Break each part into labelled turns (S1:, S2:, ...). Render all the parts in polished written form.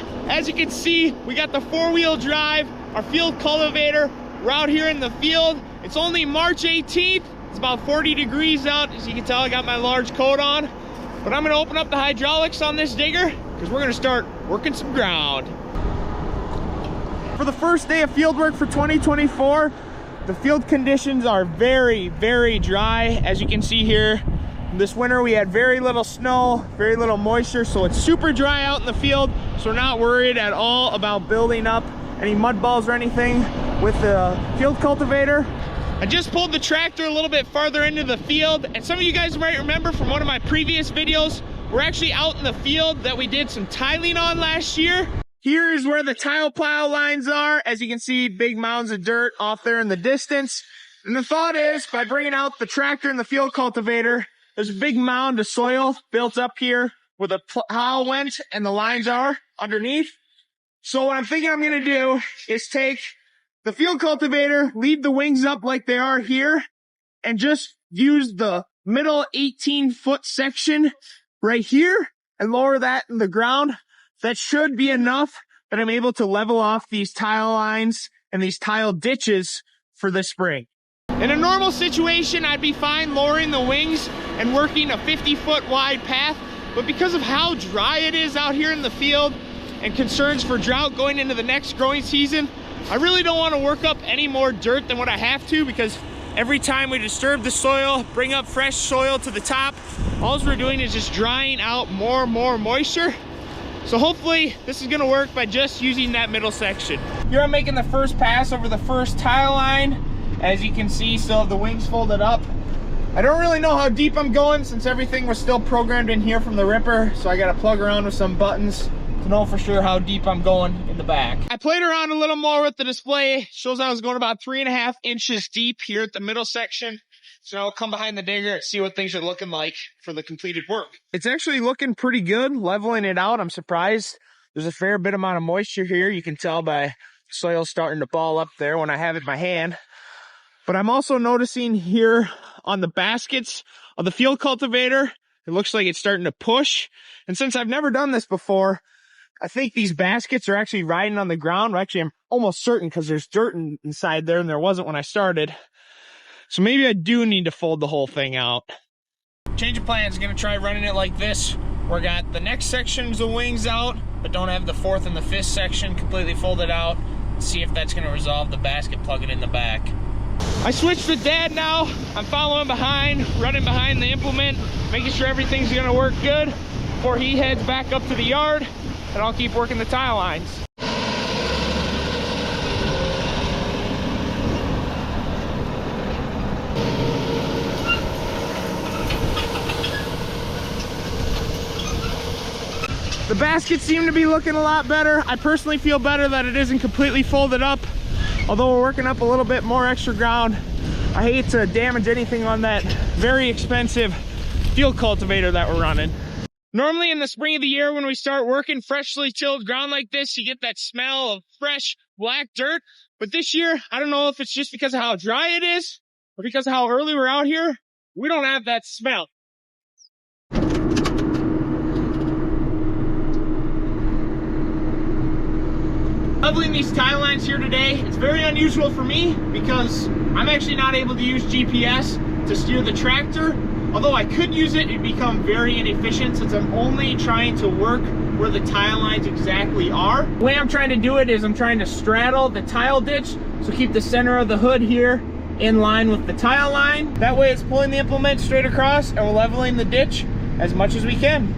S1: day. As you can see, we got the 4-wheel drive, our field cultivator. We're out here in the field. It's only March 18th. It's about 40 degrees out. As you can tell, I got my large coat on. But I'm gonna open up the hydraulics on this digger because we're gonna start working some ground. For the first day of field work for 2024, the field conditions are very, very dry. As you can see here, this winter we had very little snow, very little moisture, so it's super dry out in the field. So we're not worried at all about building up any mud balls or anything with the field cultivator. I just pulled the tractor a little bit farther into the field, and some of you guys might remember from one of my previous videos, we're actually out in the field that we did some tiling on last year. Here is where the tile plow lines are. As you can see, big mounds of dirt off there in the distance. And the thought is, by bringing out the tractor and the field cultivator, there's a big mound of soil built up here where the plow went and the lines are underneath. So what I'm thinking I'm gonna do is take the field cultivator, leave the wings up like they are here, and just use the middle 18-foot section right here and lower that in the ground. That should be enough that I'm able to level off these tile lines and these tile ditches for this spring. In a normal situation, I'd be fine lowering the wings and working a 50-foot wide path, but because of how dry it is out here in the field and concerns for drought going into the next growing season, I really don't want to work up any more dirt than what I have to, because every time we disturb the soil, bring up fresh soil to the top, all we're doing is just drying out more and more moisture. So hopefully this is gonna work by just using that middle section. Here I'm making the first pass over the first tile line. As you can see, still have the wings folded up. I don't really know how deep I'm going since everything was still programmed in here from the ripper. So I gotta plug around with some buttons to know for sure how deep I'm going in the back. I played around a little more with the display. Shows I was going about 3.5 inches deep here at the middle section. So I'll come behind the digger and see what things are looking like for the completed work. It's actually looking pretty good, leveling it out. I'm surprised. There's a fair bit amount of moisture here. You can tell by the soil starting to ball up there when I have it in my hand. But I'm also noticing here on the baskets of the field cultivator, it looks like it's starting to push. And since I've never done this before, I think these baskets are actually riding on the ground. Actually, I'm almost certain because there's dirt inside there and there wasn't when I started. So maybe I do need to fold the whole thing out. Change of plans, gonna try running it like this. We got the next sections of wings out, but don't have the 4th and the 5th section completely folded out. See if that's gonna resolve the basket plugging in the back. I switched to Dad now. I'm following behind, running behind the implement, making sure everything's gonna work good before he heads back up to the yard, and I'll keep working the tile lines. The baskets seem to be looking a lot better. I personally feel better that it isn't completely folded up. Although we're working up a little bit more extra ground, I hate to damage anything on that very expensive field cultivator that we're running. Normally in the spring of the year when we start working freshly tilled ground like this, you get that smell of fresh black dirt. But this year, I don't know if it's just because of how dry it is or because of how early we're out here, we don't have that smell. Leveling these tile lines here today, it's very unusual for me because I'm actually not able to use GPS to steer the tractor. Although I could use it, it'd become very inefficient since I'm only trying to work where the tile lines exactly are. The way I'm trying to do it is I'm trying to straddle the tile ditch, so keep the center of the hood here in line with the tile line. That way it's pulling the implement straight across and we're leveling the ditch as much as we can.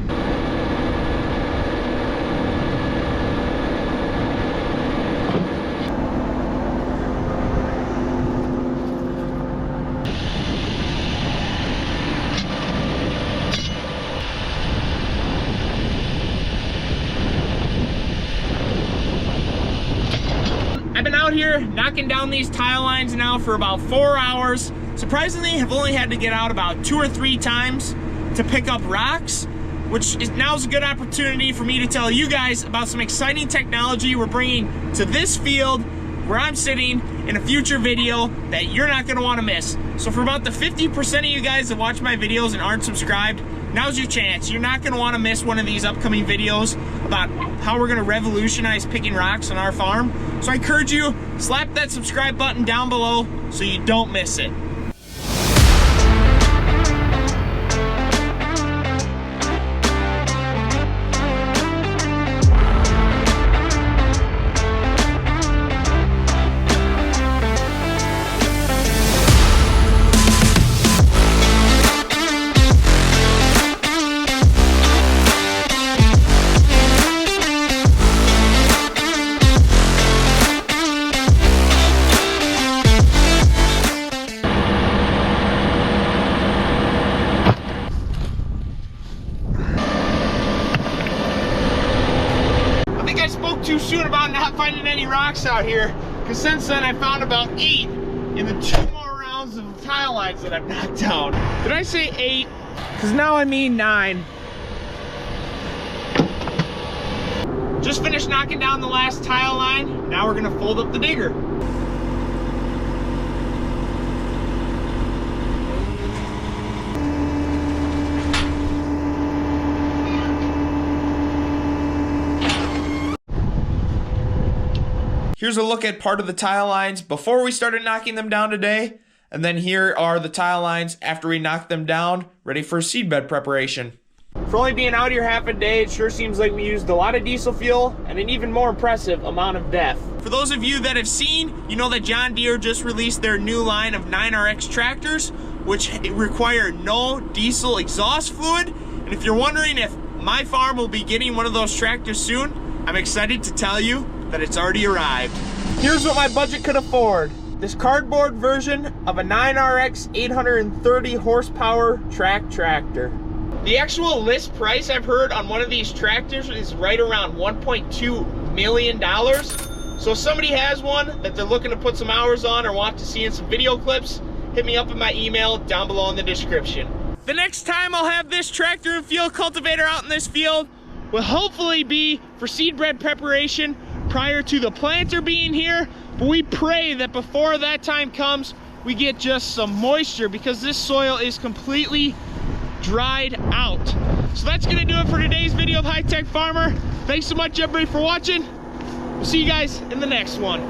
S1: I've been out here knocking down these tile lines now for about 4 hours. Surprisingly, I've only had to get out about 2 or 3 times to pick up rocks, which is now's a good opportunity for me to tell you guys about some exciting technology we're bringing to this field where I'm sitting in a future video that you're not gonna wanna miss. So for about the 50% of you guys that watch my videos and aren't subscribed, now's your chance. You're not gonna wanna miss one of these upcoming videos about how we're gonna revolutionize picking rocks on our farm. So I encourage you, slap that subscribe button down below so you don't miss it. Too soon about not finding any rocks out here, because since then I found about 8 in the 2 more rounds of tile lines that I've knocked down. Did I say 8? Because now I mean 9. Just finished knocking down the last tile line. Now we're gonna fold up the digger. Here's a look at part of the tile lines before we started knocking them down today. And then here are the tile lines after we knocked them down, ready for seedbed preparation. For only being out here half a day, it sure seems like we used a lot of diesel fuel and an even more impressive amount of DEF. For those of you that have seen, you know that John Deere just released their new line of 9RX tractors, which require no diesel exhaust fluid. And if you're wondering if my farm will be getting one of those tractors soon, I'm excited to tell you that it's already arrived. Here's what my budget could afford. This cardboard version of a 9RX 830 horsepower track tractor. The actual list price I've heard on one of these tractors is right around $1.2 million. So if somebody has one that they're looking to put some hours on or want to see in some video clips, hit me up in my email down below in the description. The next time I'll have this tractor and field cultivator out in this field will hopefully be for seedbed preparation prior to the planter being here, but we pray that before that time comes, we get just some moisture because this soil is completely dried out. So that's gonna do it for today's video of HiTech Farmer. Thanks so much everybody for watching. We'll see you guys in the next one.